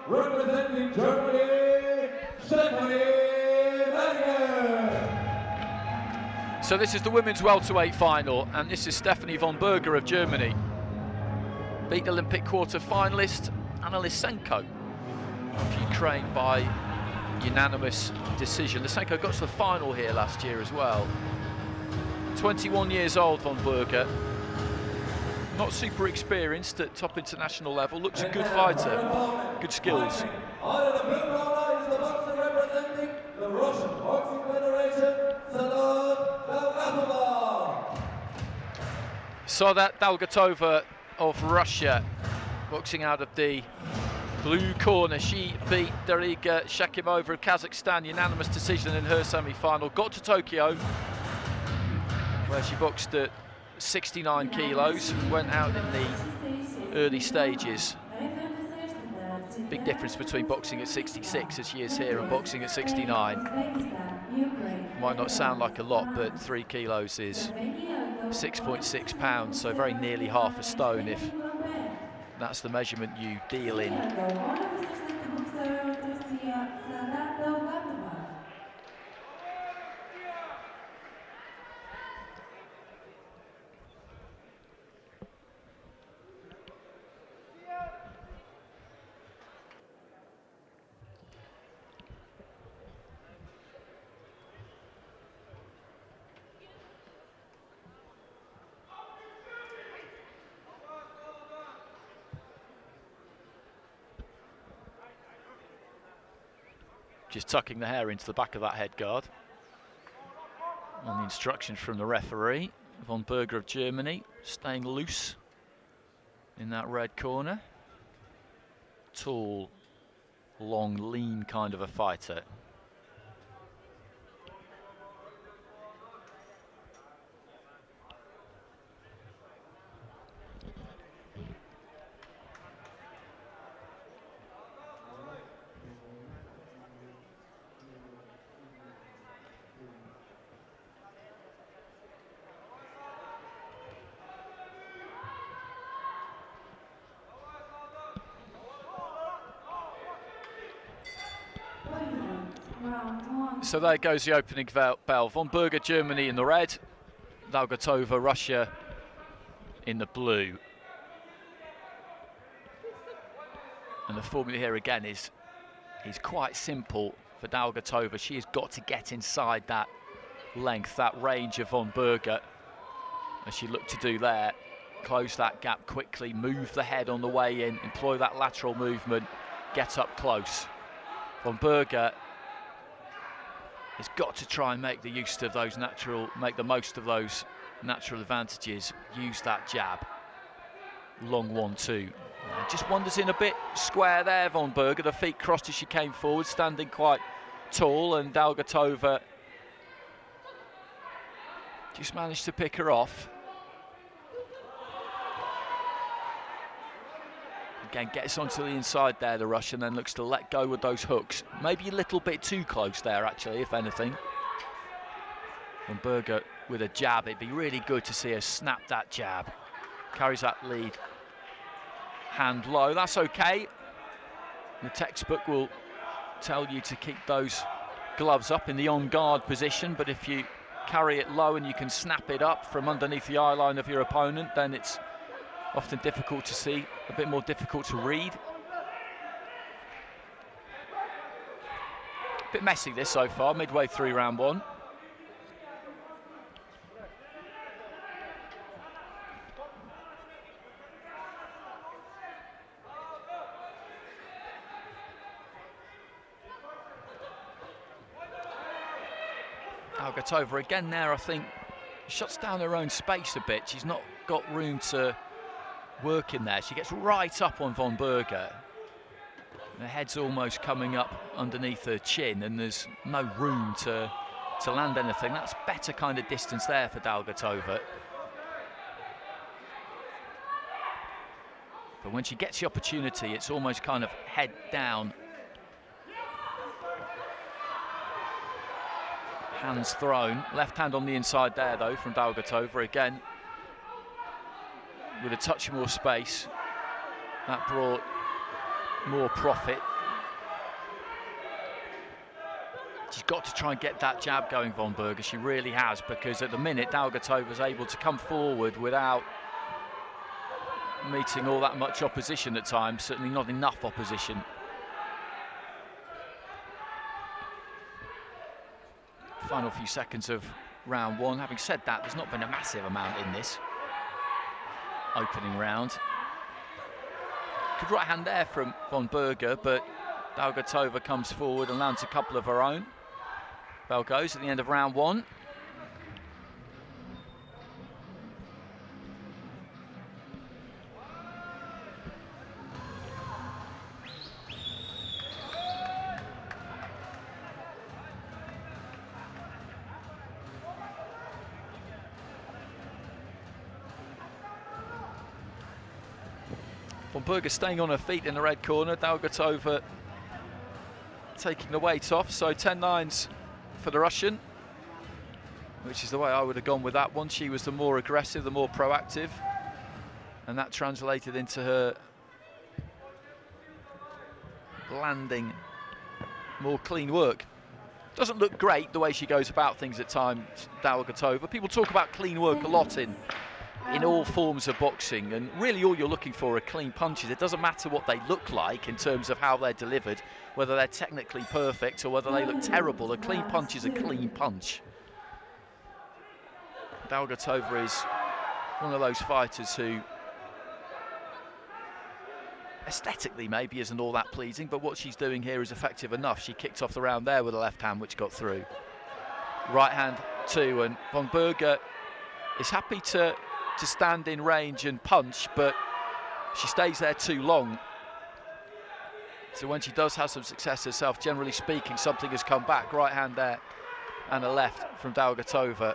representing Germany, Stefanie BERGE. So this is the women's welterweight final, and this is Stefanie von Berger of Germany. Beat Olympic quarter finalist Anna Lysenko of Ukraine by unanimous decision. Lysenko got to the final here last year as well. 21 years old, von Berger. Not super experienced at top international level. Looks a good fighter, good skills. On the blue corner is the boxer representing the Russian Boxing Federation, Sadat Dalgatova of Russia, boxing out of the blue corner. She beat Dariga Shakimova of Kazakhstan, unanimous decision in her semi-final. Got to Tokyo, where she boxed at 69 kilos, went out in the early stages. Big difference between boxing at 66, as she is here, and boxing at 69. Might not sound like a lot, but 3 kilos is 6.6 pounds, so very nearly half a stone if that's the measurement you deal in. Just tucking the hair into the back of that head guard. On the instructions from the referee, von Berger of Germany, staying loose in that red corner. Tall, long, lean kind of a fighter. So there goes the opening bell. Von Berger, Germany in the red, Dalgatova, Russia in the blue. And the formula here again is quite simple for Dalgatova. She has got to get inside that length, that range of von Berger, as she looked to do there. Close that gap quickly, move the head on the way in, employ that lateral movement, get up close. Von Berger has got to try and make the use of those make the most of those natural advantages. Use that jab. Long 1-2. Just wanders in a bit square there, von Berger. The feet crossed as she came forward, standing quite tall, and Dalgatova just managed to pick her off. Again, gets onto the inside there, the Russian, then looks to let go with those hooks. Maybe a little bit too close there, actually, if anything. Von Berger with a jab. It'd be really good to see her snap that jab. Carries that lead. Hand low, that's okay. The textbook will tell you to keep those gloves up in the on-guard position, but if you carry it low and you can snap it up from underneath the eye line of your opponent, then it's often difficult to see, a bit more difficult to read. A bit messy this so far, midway through round one. Dalgatova again there, I think, shuts down her own space a bit. She's not got room to work in there. She gets right up on von Berger. The head's almost coming up underneath her chin, and there's no room to land anything. That's better kind of distance there for Dalgatova. But when she gets the opportunity, it's almost kind of head down. Hands thrown. Left hand on the inside there, though, from Dalgatova. Again, with a touch more space. That brought more profit She's got to try and get that jab going, von Berger. She really has, because at the minute Dalgatova's able to come forward without meeting all that much opposition at times, certainly not enough opposition. Final few seconds of round one. Having said that, there's not been a massive amount in this opening round. Good right hand there from von Berger, but Dalgatova comes forward and lands a couple of her own. Bell goes at the end of round one. Von Berger staying on her feet in the red corner. Dalgatova taking the weight off, so 10-9s for the Russian, which is the way I would have gone with that one. She was the more aggressive, the more proactive, and that translated into her landing more clean work. Doesn't look great the way she goes about things at times, Dalgatova. People talk about clean work a lot in all forms of boxing, and really all you're looking for are clean punches. It doesn't matter what they look like in terms of how they're delivered, whether they're technically perfect or whether they look terrible. A clean punch is a clean punch. Dalgatova is one of those fighters who aesthetically maybe isn't all that pleasing, but what she's doing here is effective enough. She kicked off the round there with a left hand which got through. Right hand too, and von Berger is happy to stand in range and punch, but she stays there too long. So when she does have some success herself, generally speaking, something has come back. Right hand there and a left from Dalgatova.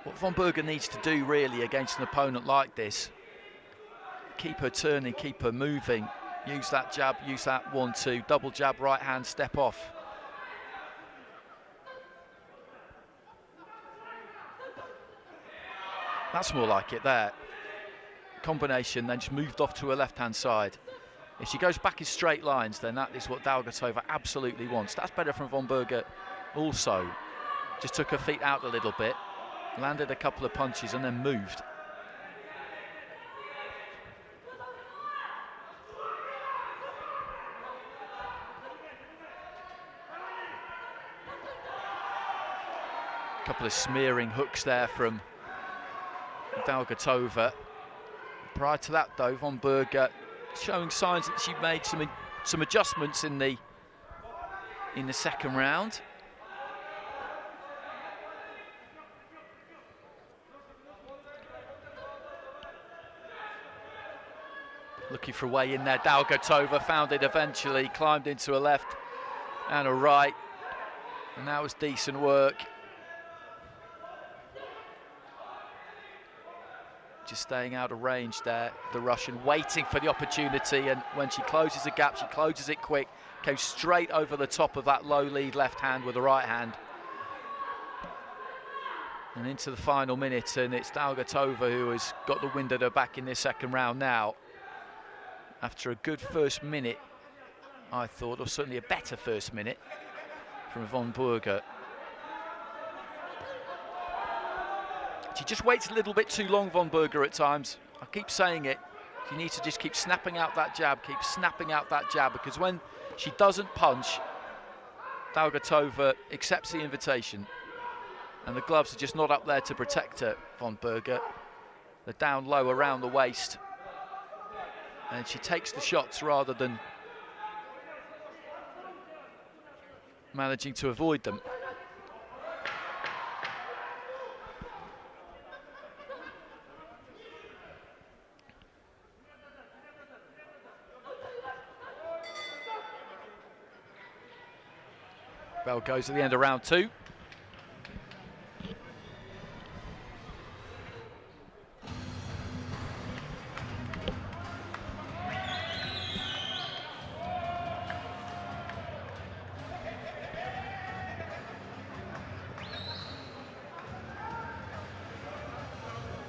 What von Berger needs to do really against an opponent like this, keep her turning, keep her moving, use that jab, use that 1-2, double jab, right hand, step off. That's more like it there. Combination, then just moved off to her left-hand side. If she goes back in straight lines, then that is what Dalgatova absolutely wants. That's better from von Berger also. Just took her feet out a little bit, landed a couple of punches and then moved. A couple of smearing hooks there from Dalgatova. Prior to that though, von Berger showing signs that she made some adjustments in the second round. Looking for a way in there, Dalgatova found it eventually, climbed into a left and a right, and that was decent work. Just staying out of range there, the Russian waiting for the opportunity, and when she closes a gap, she closes it quick, goes straight over the top of that low lead left hand with the right hand. And into the final minute, and it's Dalgatova who has got the wind at her back in this second round now. After a good first minute, I thought, or certainly a better first minute from von Berger. She just waits a little bit too long, von Berger, at times. I keep saying it. She needs to just keep snapping out that jab, keep snapping out that jab, because when she doesn't punch, Dalgatova accepts the invitation. And the gloves are just not up there to protect her, von Berger. They're down low around the waist. And she takes the shots rather than managing to avoid them. Bell goes at the end of round two.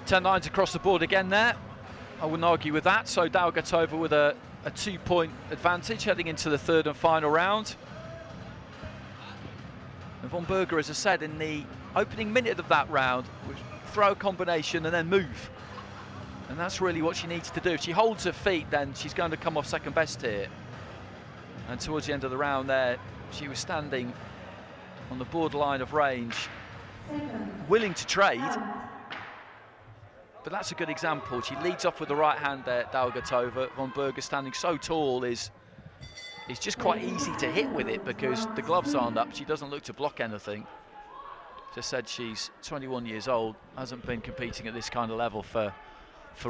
Ten lines across the board again there. I wouldn't argue with that. So Dalgatova with a 2-point advantage heading into the third and final round. And von Berger, as I said, in the opening minute of that round, was throw a combination and then move. And that's really what she needs to do. If she holds her feet, then she's going to come off second best here. And towards the end of the round there, she was standing on the borderline of range, willing to trade. But that's a good example. She leads off with the right hand there, Dalgatova. Von Berger standing so tall is just quite easy to hit with it because the gloves aren't up. She doesn't look to block anything. Just said she's 21 years old, hasn't been competing at this kind of level for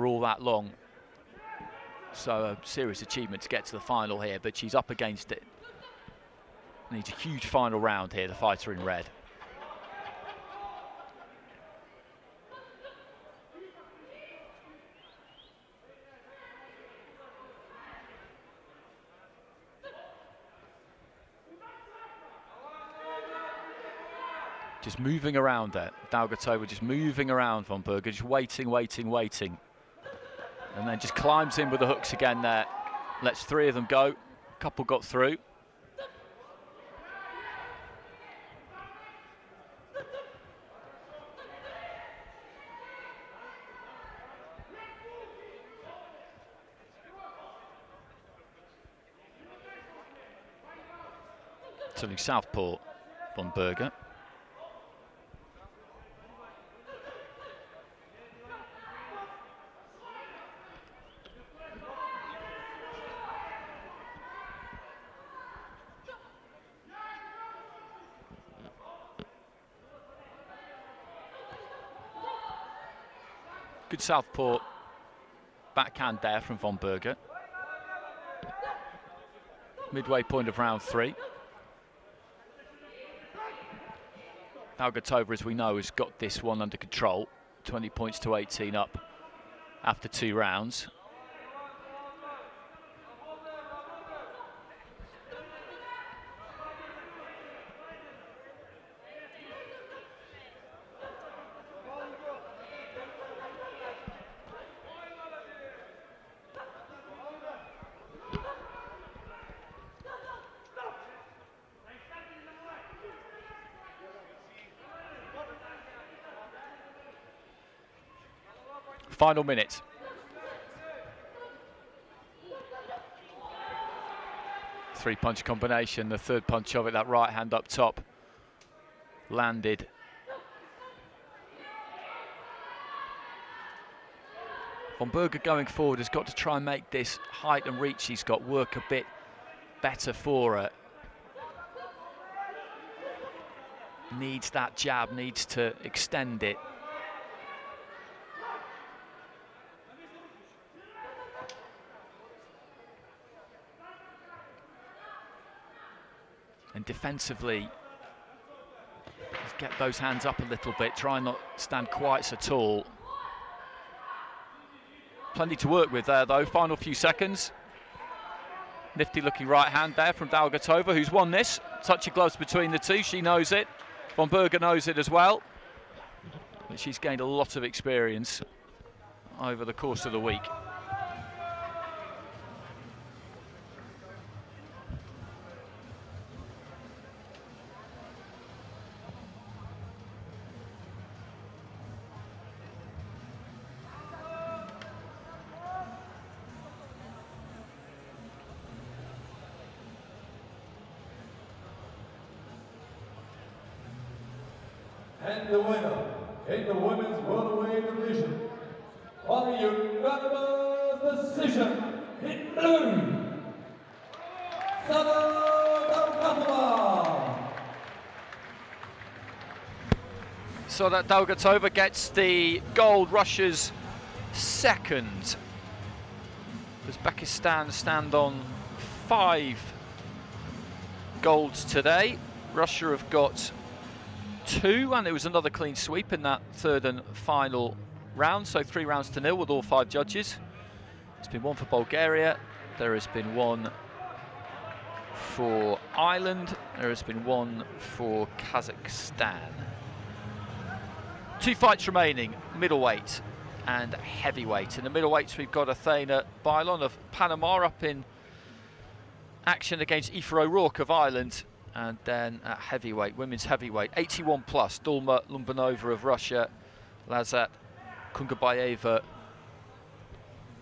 all that long. So a serious achievement to get to the final here, but she's up against it. Needs a huge final round here, the fighter in red. Just moving around there. Dalgatova just moving around von Berger, just waiting. And then just climbs in with the hooks again there. Lets 3 of them go. A couple got through. Turning southpaw, von Berger. Good southpaw backhand there from von Berger. Midway point of round 3. Dalgatova, as we know, has got this one under control. 20 points to 18 up after 2 rounds. Final minute. Three-punch combination, the third punch of it, that right hand up top, landed. Von Berger going forward has got to try and make this height and reach she's got work a bit better for her. Needs that jab, needs to extend it. And defensively, just get those hands up a little bit, try and not stand quite so tall. Plenty to work with there though, final few seconds. Nifty looking right hand there from Dalgatova, who's won this. Touch of gloves between the two, she knows it. Von Berger knows it as well. But she's gained a lot of experience over the course of the week. And the winner in the women's welterweight division, on a unanimous decision, in blue, Dalgatova. So that Dalgatova gets the gold, Russia's second. Uzbekistan stand on 5 golds today. Russia have got 2, and it was another clean sweep in that third and final round, so 3 rounds to 0 with all 5 judges. There's been 1 for Bulgaria, there has been 1 for Ireland, there has been 1 for Kazakhstan. 2 fights remaining, middleweight and heavyweight. In the middleweights, we've got Athena Bailon of Panama up in action against Aoife O'Rourke of Ireland. And then at heavyweight, women's heavyweight, 81 plus, Dulma Lumbanova of Russia, Lazat Kungabayeva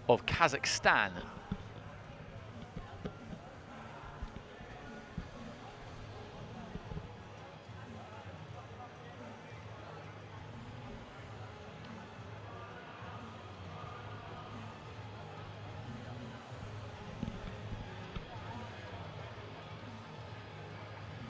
of Kazakhstan.